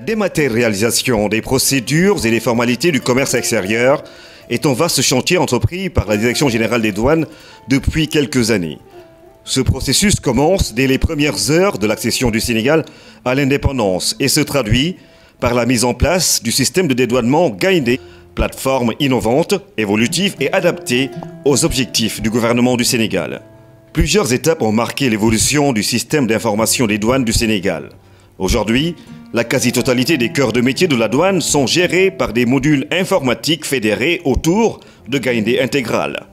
dématérialisation des procédures et des formalités du commerce extérieur est un vaste chantier entrepris par la Direction générale des douanes depuis quelques années. Ce processus commence dès les premières heures de l'accession du Sénégal à l'indépendance et se traduit par la mise en place du système de dédouanement Gaïndé, plateforme innovante, évolutive et adaptée aux objectifs du gouvernement du Sénégal. Plusieurs étapes ont marqué l'évolution du système d'information des douanes du Sénégal. Aujourd'hui, la quasi-totalité des cœurs de métier de la douane sont gérés par des modules informatiques fédérés autour de Gaïndé Intégral.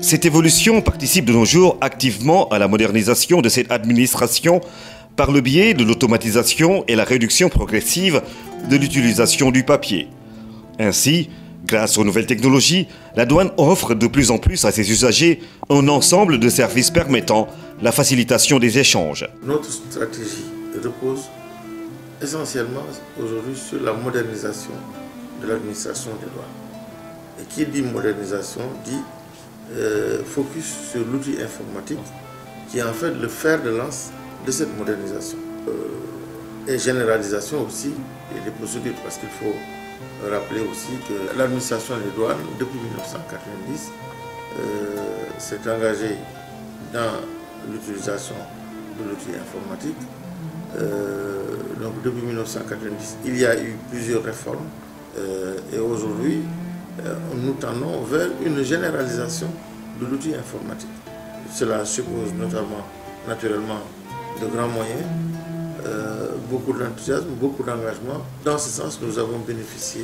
Cette évolution participe de nos jours activement à la modernisation de cette administration par le biais de l'automatisation et la réduction progressive de l'utilisation du papier. Ainsi, grâce aux nouvelles technologies, la douane offre de plus en plus à ses usagers un ensemble de services permettant la facilitation des échanges. Notre stratégie repose essentiellement aujourd'hui sur la modernisation de l'administration des douanes. Et qui dit modernisation dit focus sur l'outil informatique qui est en fait le fer de lance de cette modernisation. Et généralisation aussi des procédures, parce qu'il faut rappeler aussi que l'administration des douanes, depuis 1990, s'est engagée dans l'utilisation de l'outil informatique. Donc depuis 1990, il y a eu plusieurs réformes et aujourd'hui, nous tendons vers une généralisation de l'outil informatique. Cela suppose notamment, naturellement, de grands moyens, beaucoup d'enthousiasme, beaucoup d'engagement. Dans ce sens, nous avons bénéficié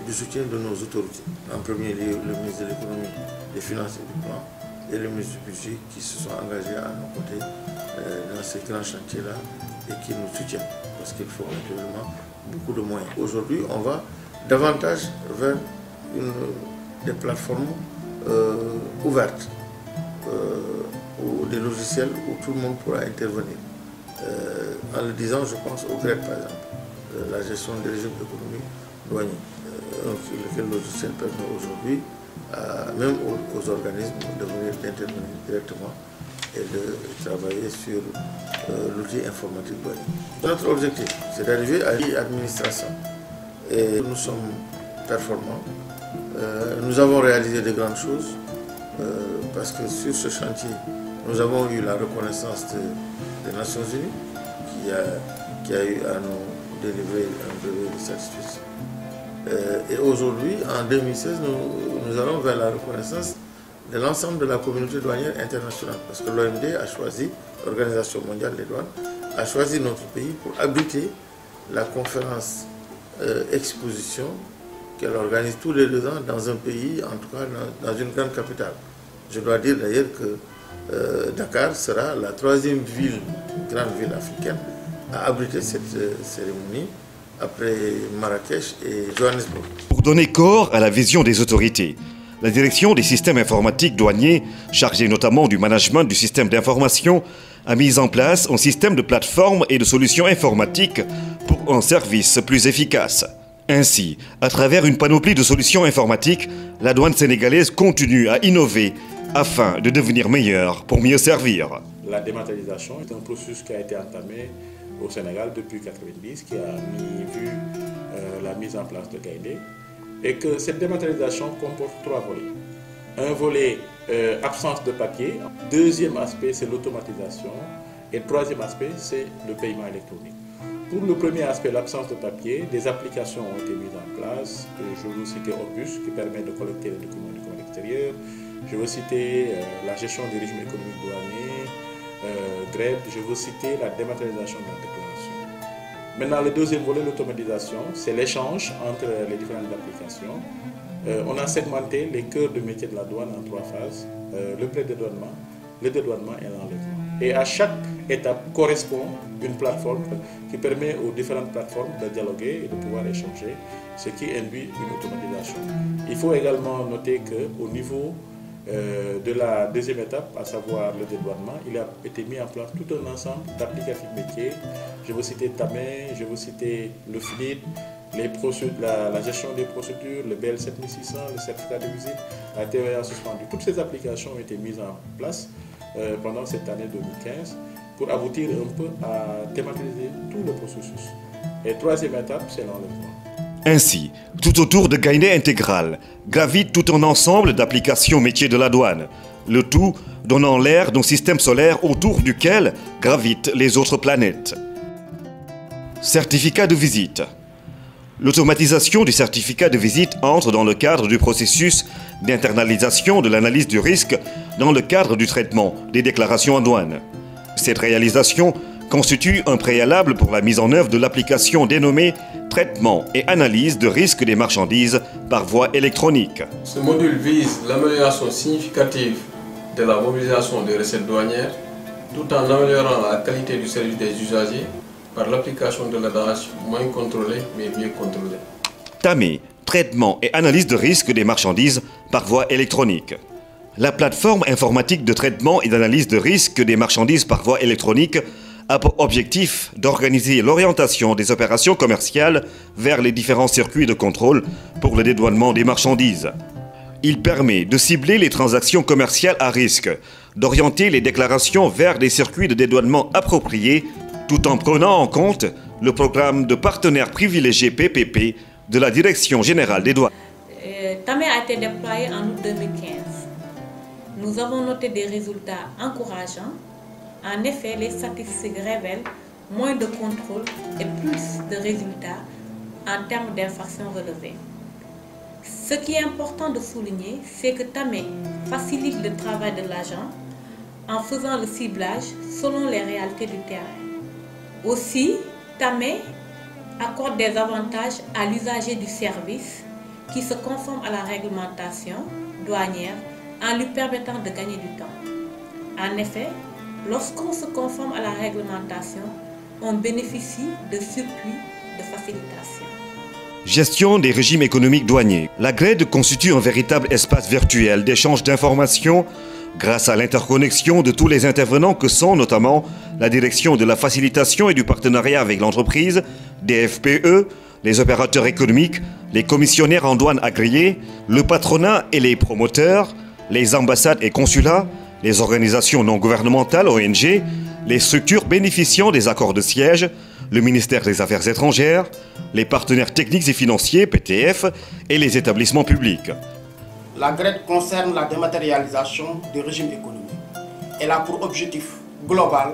du soutien de nos autorités. En premier lieu, le ministre de l'économie, des finances et du plan, et le ministre du budget qui se sont engagés à nos côtés dans ces grands chantiers-là et qui nous soutiennent, parce qu'il faut naturellement beaucoup de moyens. Aujourd'hui, on va davantage vers des plateformes ouvertes, ou des logiciels où tout le monde pourra intervenir. En le disant, je pense au GRED par exemple, la gestion des régimes économiques douaniers, lequel logiciel permet aujourd'hui même aux organismes d'intervenir directement et de travailler sur l'outil informatique douanier. Notre objectif, c'est d'arriver à l'administration. Et nous sommes performants. Nous avons réalisé de grandes choses parce que sur ce chantier, nous avons eu la reconnaissance des Nations Unies qui a eu à nous délivrer un brevet de satisfaction. Et aujourd'hui, en 2016, nous allons vers la reconnaissance de l'ensemble de la communauté douanière internationale parce que l'OMD a choisi, l'Organisation mondiale des douanes, a choisi notre pays pour abriter la conférence exposition qu'elle organise tous les 2 ans dans un pays, en tout cas dans une grande capitale. Je dois dire d'ailleurs que Dakar sera la 3e grande ville africaine à abriter cette cérémonie après Marrakech et Johannesburg. Pour donner corps à la vision des autorités, la direction des systèmes informatiques douaniers, chargée notamment du management du système d'information, a mis en place un système de plateformes et de solutions informatiques pour un service plus efficace. Ainsi, à travers une panoplie de solutions informatiques, la douane sénégalaise continue à innover afin de devenir meilleure pour mieux servir. La dématérialisation est un processus qui a été entamé au Sénégal depuis 1990, qui a vu la mise en place de Gaïndé, et que cette dématérialisation comporte 3 volets. Un volet absence de papier, deuxième aspect c'est l'automatisation, et troisième aspect c'est le paiement électronique. Pour le premier aspect, l'absence de papier, des applications ont été mises en place. Je veux citer Opus qui permet de collecter les documents du commerce extérieur. Je veux citer la gestion du régime économique douanier, GRED. Je veux citer la dématérialisation de la déclaration. Maintenant, le deuxième volet, l'automatisation, c'est l'échange entre les différentes applications. On a segmenté les cœurs de métier de la douane en 3 phases. Le pré-dédouanement, le dédouanement et l'enlèvement. Et à chaque étape correspond une plateforme qui permet aux différentes plateformes de dialoguer et de pouvoir échanger, ce qui induit une automatisation. Il faut également noter qu'au niveau de la deuxième étape, à savoir le dédouanement, il a été mis en place tout un ensemble d'applicatifs métiers. Je veux citer Tamé, je veux citer le FLID, la gestion des procédures, le BL 7600, le certificat de visite, la TVA suspendue. Toutes ces applications ont été mises en place pendant cette année 2015 pour aboutir un peu à dématérialiser tout le processus. Et troisième étape, c'est l'enlèvement. Ainsi, tout autour de Gaïndé Intégral gravite tout un ensemble d'applications métiers de la douane, le tout donnant l'air d'un système solaire autour duquel gravitent les autres planètes. Certificat de visite. L'automatisation du certificat de visite entre dans le cadre du processus d'internalisation de l'analyse du risque dans le cadre du traitement des déclarations en douane. Cette réalisation constitue un préalable pour la mise en œuvre de l'application dénommée Traitement et analyse de risque des marchandises par voie électronique. Ce module vise l'amélioration significative de la mobilisation des recettes douanières tout en améliorant la qualité du service des usagers par l'application de l'adage moins contrôlé mais mieux contrôlé. TAME, Traitement et analyse de risque des marchandises par voie électronique. La plateforme informatique de traitement et d'analyse de risque des marchandises par voie électronique a pour objectif d'organiser l'orientation des opérations commerciales vers les différents circuits de contrôle pour le dédouanement des marchandises. Il permet de cibler les transactions commerciales à risque, d'orienter les déclarations vers des circuits de dédouanement appropriés, tout en prenant en compte le programme de partenaires privilégiés PPP de la Direction Générale des Douanes. TAME a été déployé en août 2015. Nous avons noté des résultats encourageants. En effet, les statistiques révèlent moins de contrôle et plus de résultats en termes d'infractions relevées. Ce qui est important de souligner, c'est que TAME facilite le travail de l'agent en faisant le ciblage selon les réalités du terrain. Aussi, TAME accorde des avantages à l'usager du service qui se conforme à la réglementation douanière en lui permettant de gagner du temps. En effet, lorsqu'on se conforme à la réglementation, on bénéficie de circuits de facilitation. Gestion des régimes économiques douaniers. La GRED constitue un véritable espace virtuel d'échange d'informations grâce à l'interconnexion de tous les intervenants que sont notamment la Direction de la facilitation et du partenariat avec l'entreprise, DFPE, les opérateurs économiques, les commissionnaires en douane agréés, le patronat et les promoteurs, les ambassades et consulats, les organisations non gouvernementales, ONG, les structures bénéficiant des accords de siège, le ministère des Affaires étrangères, les partenaires techniques et financiers, PTF, et les établissements publics. La GRED concerne la dématérialisation du régime économique. Elle a pour objectif global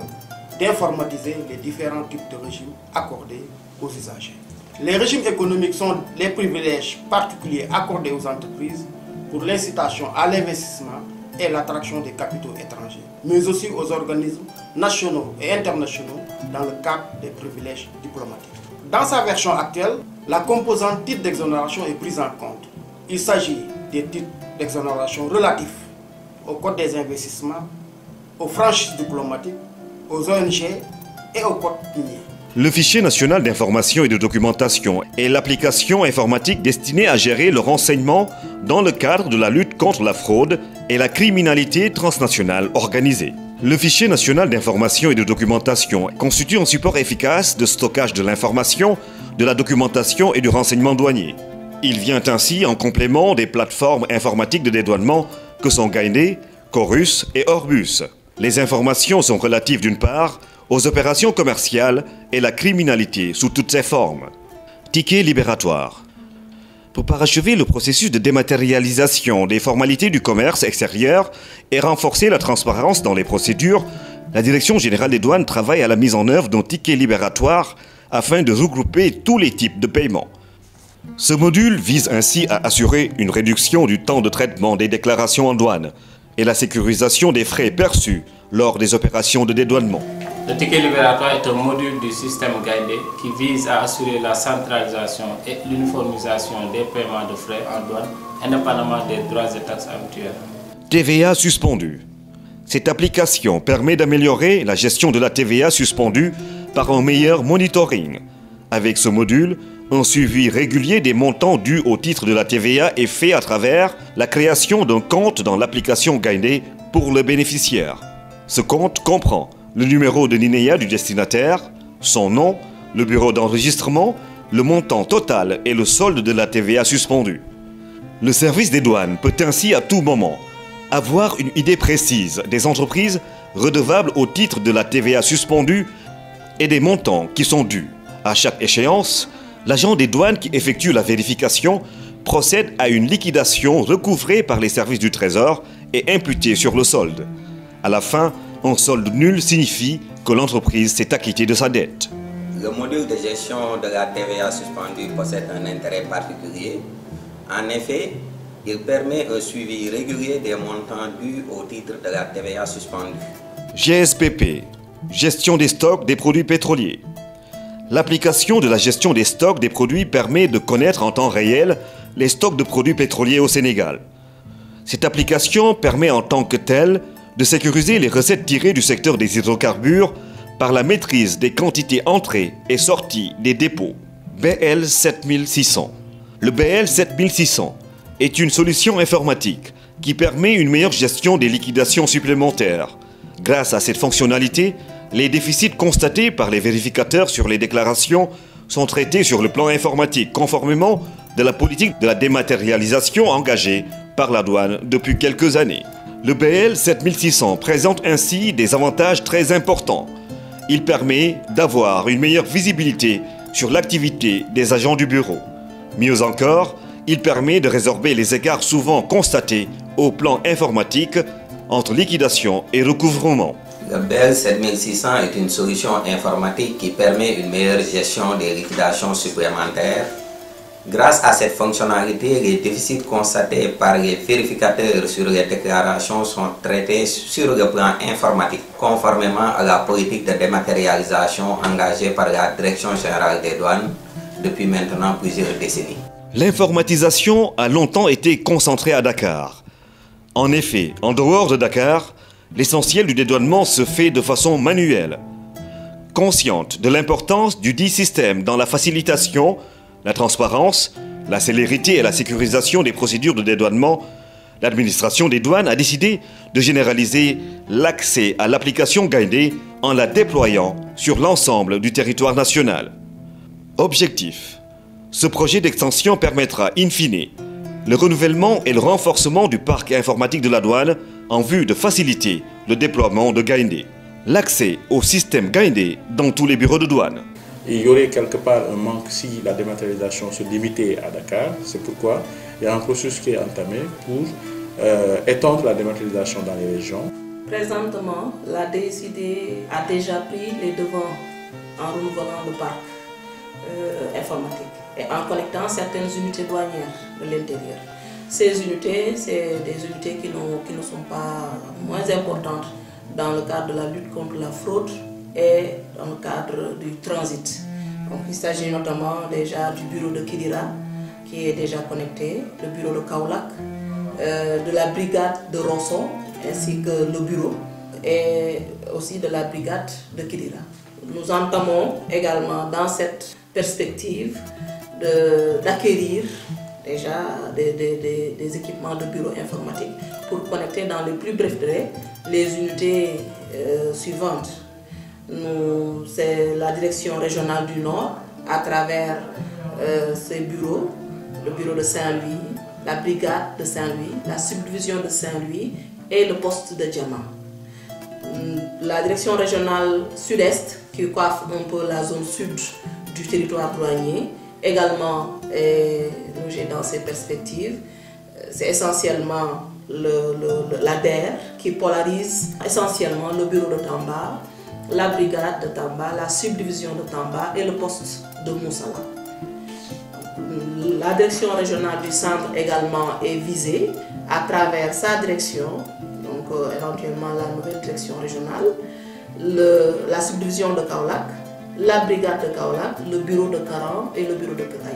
d'informatiser les différents types de régimes accordés aux usagers. Les régimes économiques sont les privilèges particuliers accordés aux entreprises pour l'incitation à l'investissement et l'attraction des capitaux étrangers, mais aussi aux organismes nationaux et internationaux dans le cadre des privilèges diplomatiques. Dans sa version actuelle, la composante titre d'exonération est prise en compte. Il s'agit des titres d'exonération relatifs au Code des investissements, aux franchises diplomatiques, aux ONG et au Code minier. Le fichier national d'information et de documentation est l'application informatique destinée à gérer le renseignement dans le cadre de la lutte contre la fraude et la criminalité transnationale organisée. Le fichier national d'information et de documentation constitue un support efficace de stockage de l'information, de la documentation et du renseignement douanier. Il vient ainsi en complément des plateformes informatiques de dédouanement que sont Gaïndé, Chorus et Orbus. Les informations sont relatives d'une part aux opérations commerciales et la criminalité sous toutes ses formes. Ticket libératoire. Pour parachever le processus de dématérialisation des formalités du commerce extérieur et renforcer la transparence dans les procédures, la Direction Générale des Douanes travaille à la mise en œuvre d'un ticket libératoire afin de regrouper tous les types de paiements. Ce module vise ainsi à assurer une réduction du temps de traitement des déclarations en douane et la sécurisation des frais perçus lors des opérations de dédouanement. Le ticket libératoire est un module du système Gaïndé qui vise à assurer la centralisation et l'uniformisation des paiements de frais en douane, indépendamment des droits et taxes habituels. TVA suspendue. Cette application permet d'améliorer la gestion de la TVA suspendue par un meilleur monitoring. Avec ce module, un suivi régulier des montants dus au titre de la TVA est fait à travers la création d'un compte dans l'application Gaïndé pour le bénéficiaire. Ce compte comprend le numéro de NINEA du destinataire, son nom, le bureau d'enregistrement, le montant total et le solde de la TVA suspendue. Le service des douanes peut ainsi à tout moment avoir une idée précise des entreprises redevables au titre de la TVA suspendue et des montants qui sont dus, À chaque échéance, l'agent des douanes qui effectue la vérification procède à une liquidation recouvrée par les services du Trésor et imputée sur le solde. À la fin, un solde nul signifie que l'entreprise s'est acquittée de sa dette. Le module de gestion de la TVA suspendue possède un intérêt particulier. En effet, il permet un suivi régulier des montants dus au titre de la TVA suspendue. GSPP, gestion des stocks des produits pétroliers. L'application de la gestion des stocks des produits permet de connaître en temps réel les stocks de produits pétroliers au Sénégal. Cette application permet en tant que telle de sécuriser les recettes tirées du secteur des hydrocarbures par la maîtrise des quantités entrées et sorties des dépôts. BL 7600. Le BL 7600 est une solution informatique qui permet une meilleure gestion des liquidations supplémentaires. Grâce à cette fonctionnalité, les déficits constatés par les vérificateurs sur les déclarations sont traités sur le plan informatique conformément de la politique de la dématérialisation engagée par la douane depuis quelques années. Le BL 7600 présente ainsi des avantages très importants. Il permet d'avoir une meilleure visibilité sur l'activité des agents du bureau. Mieux encore, il permet de résorber les écarts souvent constatés au plan informatique entre liquidation et recouvrement. Le BL 7600 est une solution informatique qui permet une meilleure gestion des liquidations supplémentaires. Grâce à cette fonctionnalité, les déficits constatés par les vérificateurs sur les déclarations sont traités sur le plan informatique, conformément à la politique de dématérialisation engagée par la Direction générale des douanes depuis maintenant plusieurs décennies. L'informatisation a longtemps été concentrée à Dakar. En effet, en dehors de Dakar, l'essentiel du dédouanement se fait de façon manuelle. Consciente de l'importance du dit système dans la facilitation, la transparence, la célérité et la sécurisation des procédures de dédouanement, l'administration des douanes a décidé de généraliser l'accès à l'application Gaindé en la déployant sur l'ensemble du territoire national. Objectif: ce projet d'extension permettra in fine le renouvellement et le renforcement du parc informatique de la douane en vue de faciliter le déploiement de Gaindé. L'accès au système Gaindé dans tous les bureaux de douane. Il y aurait quelque part un manque si la dématérialisation se limitait à Dakar. C'est pourquoi il y a un processus qui est entamé pour étendre la dématérialisation dans les régions. Présentement, la DSID a déjà pris les devants en renouvelant le parc informatique et en connectant certaines unités douanières de l'intérieur. Ces unités, c'est des unités qui ne sont pas moins importantes dans le cadre de la lutte contre la fraude et dans le cadre du transit. Donc, il s'agit notamment déjà du bureau de Kidira qui est déjà connecté, le bureau de Kaolack, de la brigade de Rosso ainsi que le bureau et aussi de la brigade de Kidira. Nous entamons également dans cette perspective d'acquérir déjà des équipements de bureau informatique pour connecter dans les plus brefs délais les unités suivantes. C'est la direction régionale du Nord à travers ses bureaux, le bureau de Saint-Louis, la brigade de Saint-Louis, la subdivision de Saint-Louis et le poste de Diamant. La direction régionale sud-est qui coiffe un peu la zone sud du territoire douanier également est logée dans ces perspectives. C'est essentiellement la DER qui polarise essentiellement le bureau de Tamba, la brigade de Tamba, la subdivision de Tamba et le poste de Moussala. La direction régionale du centre également est visée à travers sa direction, donc éventuellement la nouvelle direction régionale, la subdivision de Kaolack, la brigade de Kaolack, le bureau de Karam et le bureau de Kataï.